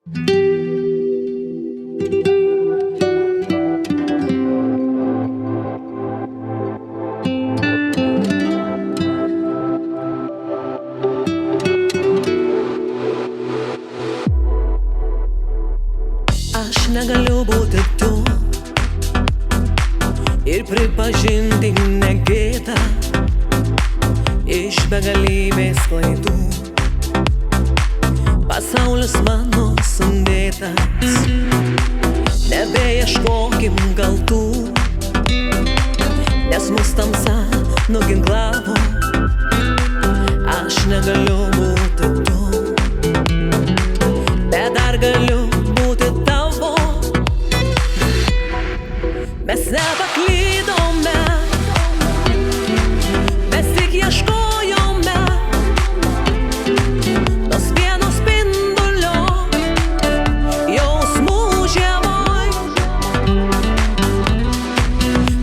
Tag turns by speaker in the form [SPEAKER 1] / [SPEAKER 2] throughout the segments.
[SPEAKER 1] Aš negaliu būti tu ir pripažinti negėdą iš begalybės klaidų. Pasaulis mano sundėtas, nebeieškokim kaltų, nes mus tamsa nuginklavo. Aš negaliu būti tu, bet dar galiu būti tavo. Mes nepaklydome, mes tik ieškojome tos vieno spindulio jausmų žiemoj.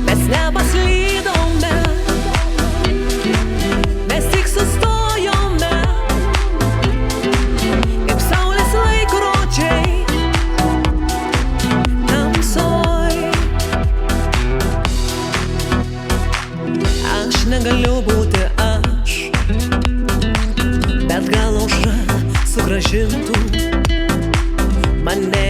[SPEAKER 1] Mes nepaslydome, mes tik sustojome kaip saulės laikrodžiai tamsoj. Aš negaliu būti aš, bet gal aušra sugrąžintų mane